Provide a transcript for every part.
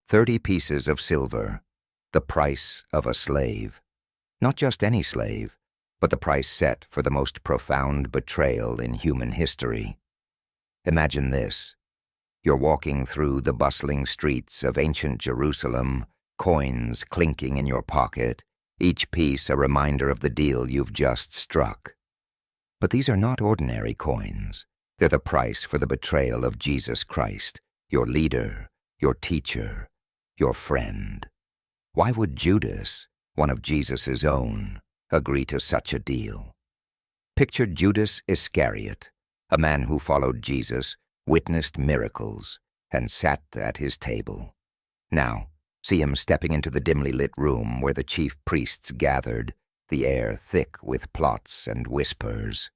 30 pieces of silver, the price of a slave. Not just any slave, but the price set for the most profound betrayal in human history. Imagine this. You're walking through the bustling streets of ancient Jerusalem, coins clinking in your pocket, each piece a reminder of the deal you've just struck. But these are not ordinary coins. They're the price for the betrayal of Jesus Christ, your leader, your teacher, your friend. Why would Judas, one of Jesus's own, agree to such a deal? Picture Judas Iscariot, a man who followed Jesus, witnessed miracles, and sat at his table. Now, see him stepping into the dimly lit room where the chief priests gathered, the air thick with plots and whispers.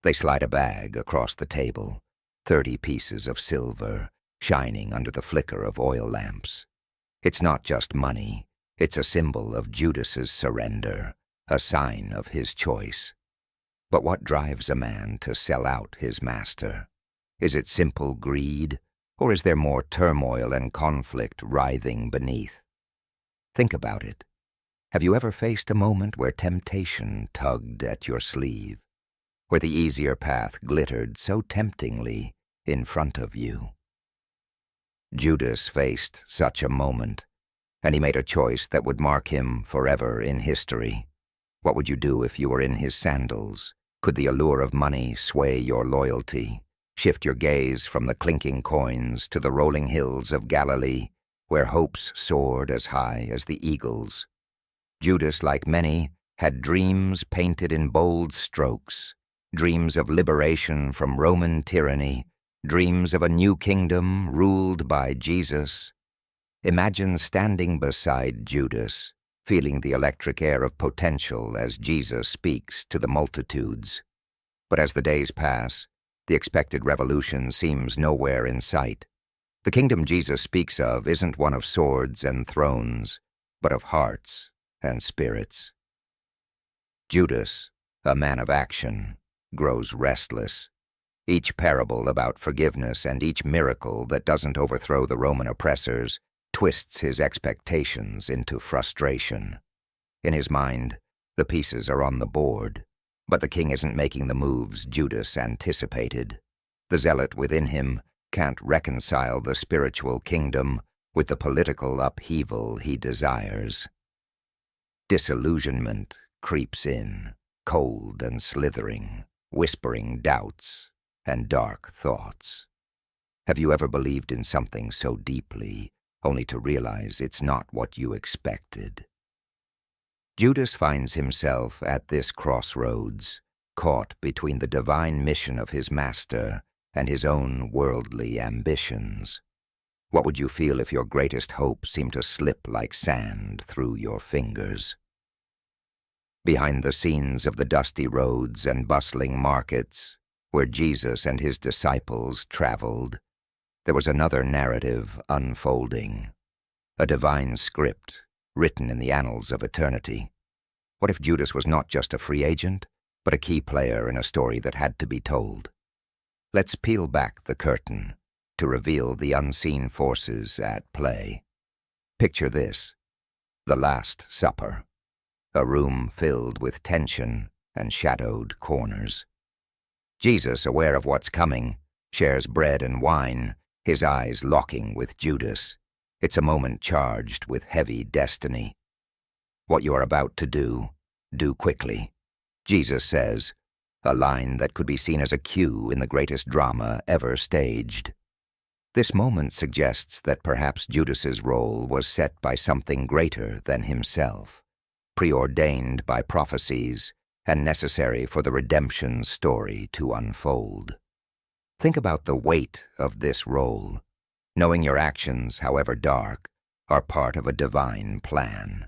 They slide a bag across the table, 30 pieces of silver, shining under the flicker of oil lamps. It's not just money, it's a symbol of Judas's surrender, a sign of his choice. But what drives a man to sell out his master? Is it simple greed, or is there more turmoil and conflict writhing beneath? Think about it. Have you ever faced a moment where temptation tugged at your sleeve, where the easier path glittered so temptingly in front of you? Judas faced such a moment, and he made a choice that would mark him forever in history. What would you do if you were in his sandals? Could the allure of money sway your loyalty? Shift your gaze from the clinking coins to the rolling hills of Galilee, where hopes soared as high as the eagles. Judas, like many, had dreams painted in bold strokes, dreams of liberation from Roman tyranny, dreams of a new kingdom ruled by Jesus. Imagine standing beside Judas, feeling the electric air of potential as Jesus speaks to the multitudes. But as the days pass, the expected revolution seems nowhere in sight. The kingdom Jesus speaks of isn't one of swords and thrones, but of hearts and spirits. Judas, a man of action, grows restless. Each parable about forgiveness and each miracle that doesn't overthrow the Roman oppressors twists his expectations into frustration. In his mind, the pieces are on the board, but the king isn't making the moves Judas anticipated. The zealot within him can't reconcile the spiritual kingdom with the political upheaval he desires. Disillusionment creeps in, cold and slithering, whispering doubts and dark thoughts. Have you ever believed in something so deeply, only to realize it's not what you expected? Judas finds himself at this crossroads, caught between the divine mission of his master and his own worldly ambitions. What would you feel if your greatest hope seemed to slip like sand through your fingers? Behind the scenes of the dusty roads and bustling markets, where Jesus and his disciples traveled, there was another narrative unfolding, a divine script written in the annals of eternity. What if Judas was not just a free agent, but a key player in a story that had to be told? Let's peel back the curtain to reveal the unseen forces at play. Picture this: the Last Supper, a room filled with tension and shadowed corners. Jesus, aware of what's coming, shares bread and wine, his eyes locking with Judas. It's a moment charged with heavy destiny. What you are about to do quickly. Jesus says, a line that could be seen as a cue in the greatest drama ever staged. This moment suggests that perhaps Judas's role was set by something greater than himself, preordained by prophecies and necessary for the redemption story to unfold. Think about the weight of this role, knowing your actions, however dark, are part of a divine plan.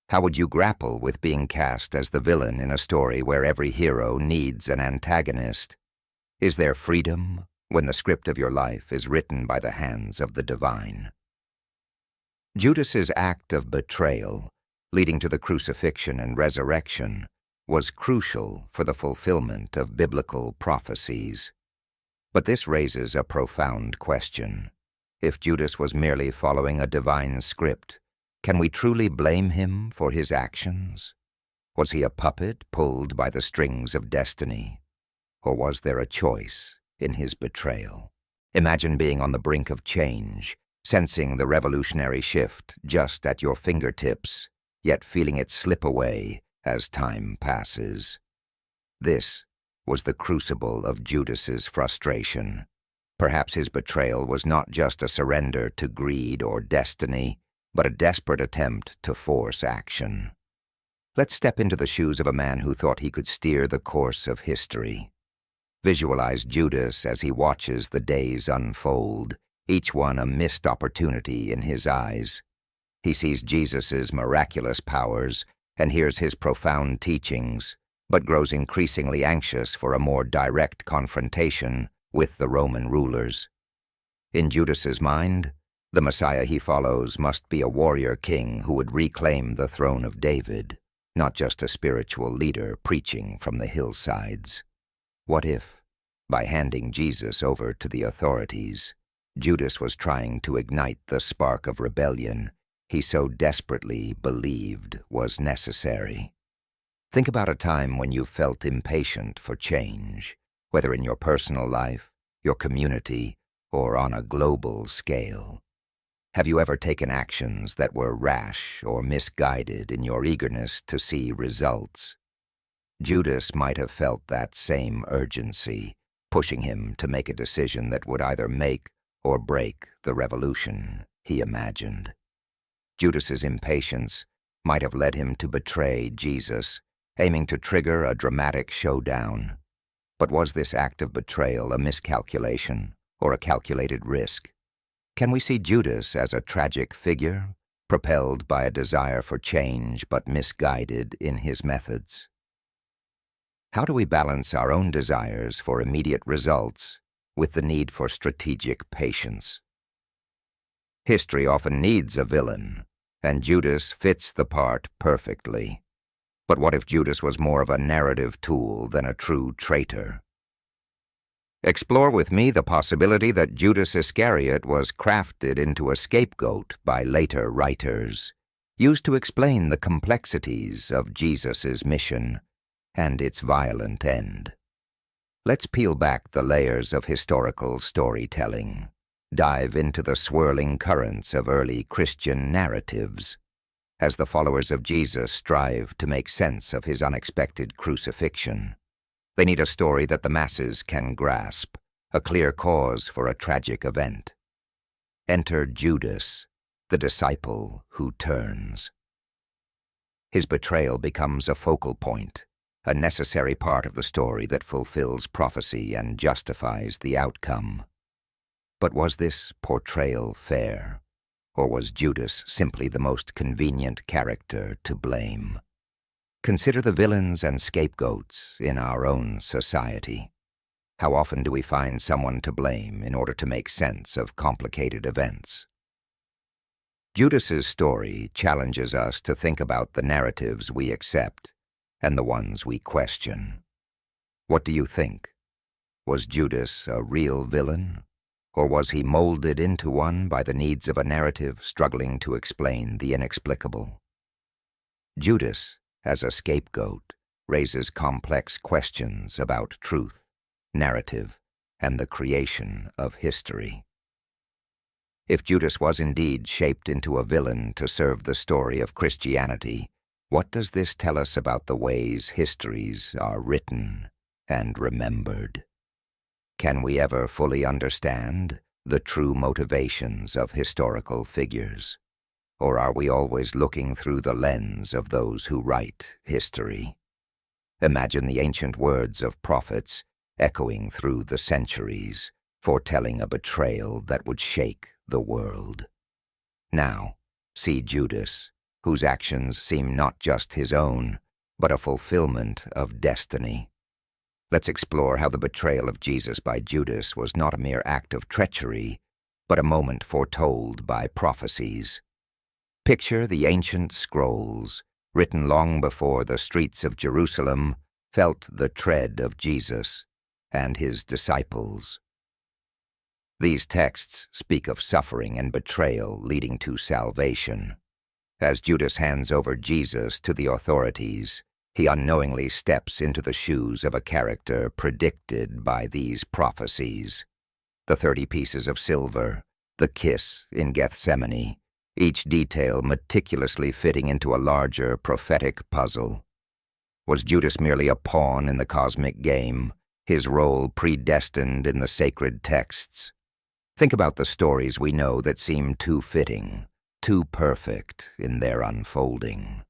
How would you grapple with being cast as the villain in a story where every hero needs an antagonist? Is there freedom when the script of your life is written by the hands of the divine? Judas's act of betrayal, leading to the crucifixion and resurrection, was crucial for the fulfillment of biblical prophecies. But this raises a profound question. If Judas was merely following a divine script, can we truly blame him for his actions? Was he a puppet pulled by the strings of destiny? Or was there a choice in his betrayal? Imagine being on the brink of change, sensing the revolutionary shift just at your fingertips, yet feeling it slip away as time passes. This was the crucible of Judas's frustration. Perhaps his betrayal was not just a surrender to greed or destiny, but a desperate attempt to force action. Let's step into the shoes of a man who thought he could steer the course of history. Visualize Judas as he watches the days unfold, each one a missed opportunity in his eyes. He sees Jesus' miraculous powers and hears his profound teachings, but grows increasingly anxious for a more direct confrontation with the Roman rulers. In Judas's mind, the Messiah he follows must be a warrior king who would reclaim the throne of David, not just a spiritual leader preaching from the hillsides. What if, by handing Jesus over to the authorities, Judas was trying to ignite the spark of rebellion he so desperately believed was necessary? Think about a time when you felt impatient for change, whether in your personal life, your community, or on a global scale. Have you ever taken actions that were rash or misguided in your eagerness to see results? Judas might have felt that same urgency, pushing him to make a decision that would either make or break the revolution he imagined. Judas's impatience might have led him to betray Jesus, aiming to trigger a dramatic showdown. But was this act of betrayal a miscalculation or a calculated risk? Can we see Judas as a tragic figure, propelled by a desire for change but misguided in his methods? How do we balance our own desires for immediate results with the need for strategic patience? History often needs a villain, and Judas fits the part perfectly. But what if Judas was more of a narrative tool than a true traitor? Explore with me the possibility that Judas Iscariot was crafted into a scapegoat by later writers, used to explain the complexities of Jesus' mission and its violent end. Let's peel back the layers of historical storytelling, dive into the swirling currents of early Christian narratives. As the followers of Jesus strive to make sense of his unexpected crucifixion, they need a story that the masses can grasp, a clear cause for a tragic event. Enter Judas, the disciple who turns. His betrayal becomes a focal point, a necessary part of the story that fulfills prophecy and justifies the outcome. But was this portrayal fair, or was Judas simply the most convenient character to blame? Consider the villains and scapegoats in our own society. How often do we find someone to blame in order to make sense of complicated events? Judas's story challenges us to think about the narratives we accept and the ones we question. What do you think? Was Judas a real villain? Or was he molded into one by the needs of a narrative struggling to explain the inexplicable? Judas, as a scapegoat, raises complex questions about truth, narrative, and the creation of history. If Judas was indeed shaped into a villain to serve the story of Christianity, what does this tell us about the ways histories are written and remembered? Can we ever fully understand the true motivations of historical figures? Or are we always looking through the lens of those who write history? Imagine the ancient words of prophets echoing through the centuries, foretelling a betrayal that would shake the world. Now, see Judas, whose actions seem not just his own, but a fulfillment of destiny. Let's explore how the betrayal of Jesus by Judas was not a mere act of treachery, but a moment foretold by prophecies. Picture the ancient scrolls, written long before the streets of Jerusalem felt the tread of Jesus and his disciples. These texts speak of suffering and betrayal leading to salvation. As Judas hands over Jesus to the authorities, he unknowingly steps into the shoes of a character predicted by these prophecies. The 30 pieces of silver, the kiss in Gethsemane, each detail meticulously fitting into a larger prophetic puzzle. Was Judas merely a pawn in the cosmic game, his role predestined in the sacred texts? Think about the stories we know that seem too fitting, too perfect in their unfolding.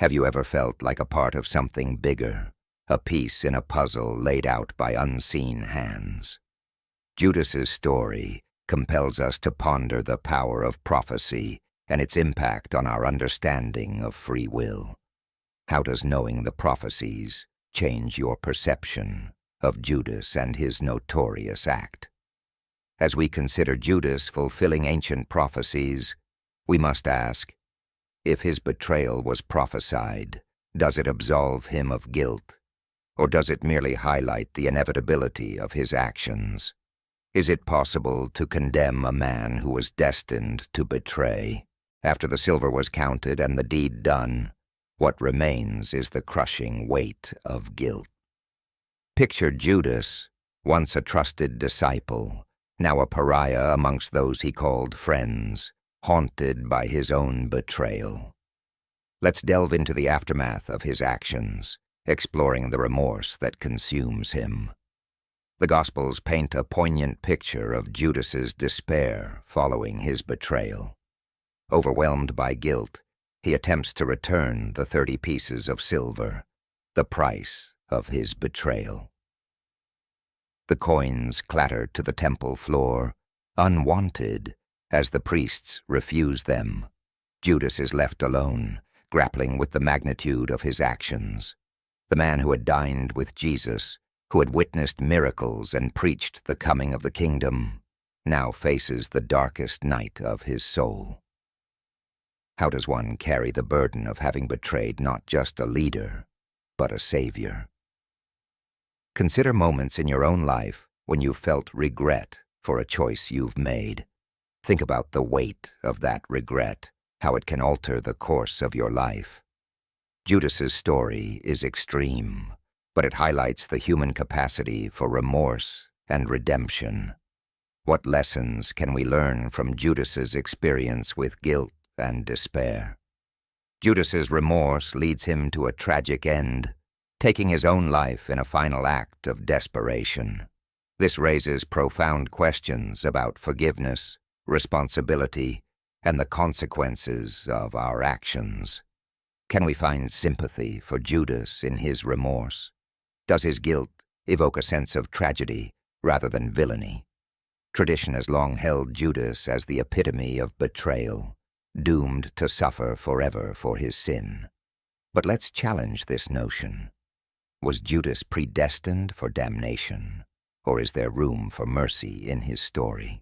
Have you ever felt like a part of something bigger, a piece in a puzzle laid out by unseen hands? Judas's story compels us to ponder the power of prophecy and its impact on our understanding of free will. How does knowing the prophecies change your perception of Judas and his notorious act? As we consider Judas fulfilling ancient prophecies, we must ask, if his betrayal was prophesied, does it absolve him of guilt, or does it merely highlight the inevitability of his actions? Is it possible to condemn a man who was destined to betray? After the silver was counted and the deed done, what remains is the crushing weight of guilt. Picture Judas, once a trusted disciple, now a pariah amongst those he called friends, haunted by his own betrayal. Let's delve into the aftermath of his actions, exploring the remorse that consumes him. The Gospels paint a poignant picture of Judas's despair following his betrayal. Overwhelmed by guilt, he attempts to return the 30 pieces of silver, the price of his betrayal. The coins clatter to the temple floor, unwanted, as the priests refuse them. Judas is left alone, grappling with the magnitude of his actions. The man who had dined with Jesus, who had witnessed miracles and preached the coming of the kingdom, now faces the darkest night of his soul. How does one carry the burden of having betrayed not just a leader, but a savior? Consider moments in your own life when you felt regret for a choice you've made. Think about the weight of that regret, how it can alter the course of your life. Judas's story is extreme, but it highlights the human capacity for remorse and redemption. What lessons can we learn from Judas's experience with guilt and despair? Judas's remorse leads him to a tragic end, taking his own life in a final act of desperation. This raises profound questions about forgiveness, responsibility, and the consequences of our actions. Can we find sympathy for Judas in his remorse? Does his guilt evoke a sense of tragedy rather than villainy? Tradition has long held Judas as the epitome of betrayal, doomed to suffer forever for his sin. But let's challenge this notion. Was Judas predestined for damnation, or is there room for mercy in his story?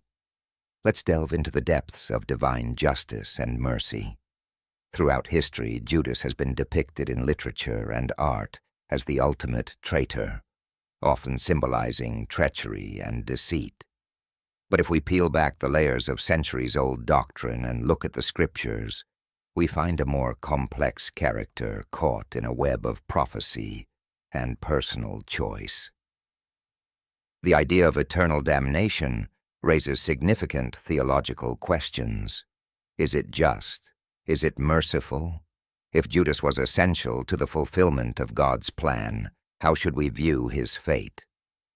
Let's delve into the depths of divine justice and mercy. Throughout history, Judas has been depicted in literature and art as the ultimate traitor, often symbolizing treachery and deceit. But if we peel back the layers of centuries-old doctrine and look at the scriptures, we find a more complex character caught in a web of prophecy and personal choice. The idea of eternal damnation raises significant theological questions. Is it just? Is it merciful? If Judas was essential to the fulfillment of God's plan, how should we view his fate?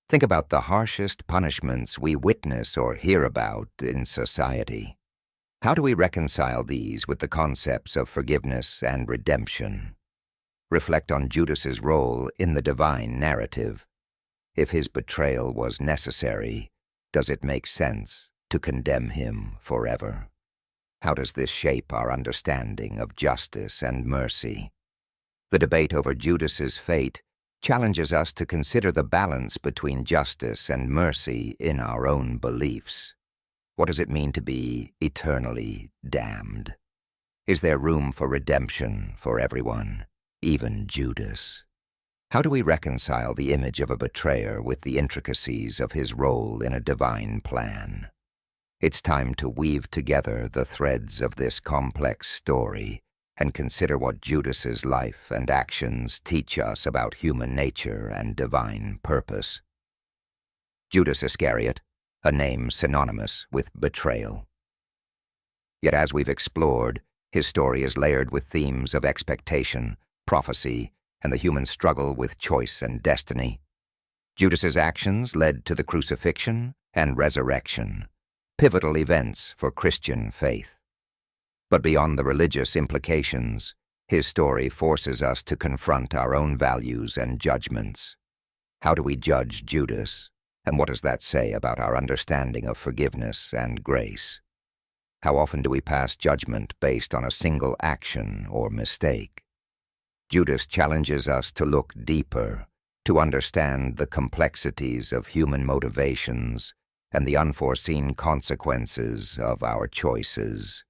Think about the harshest punishments we witness or hear about in society. How do we reconcile these with the concepts of forgiveness and redemption? Reflect on Judas's role in the divine narrative. If his betrayal was necessary, does it make sense to condemn him forever? How does this shape our understanding of justice and mercy? The debate over Judas's fate challenges us to consider the balance between justice and mercy in our own beliefs. What does it mean to be eternally damned? Is there room for redemption for everyone, even Judas? How do we reconcile the image of a betrayer with the intricacies of his role in a divine plan? It's time to weave together the threads of this complex story and consider what Judas's life and actions teach us about human nature and divine purpose. Judas Iscariot, a name synonymous with betrayal. Yet as we've explored, his story is layered with themes of expectation, prophecy, and the human struggle with choice and destiny. Judas's actions led to the crucifixion and resurrection, pivotal events for Christian faith. But beyond the religious implications, his story forces us to confront our own values and judgments. How do we judge Judas, and what does that say about our understanding of forgiveness and grace? How often do we pass judgment based on a single action or mistake? Judas challenges us to look deeper, to understand the complexities of human motivations and the unforeseen consequences of our choices.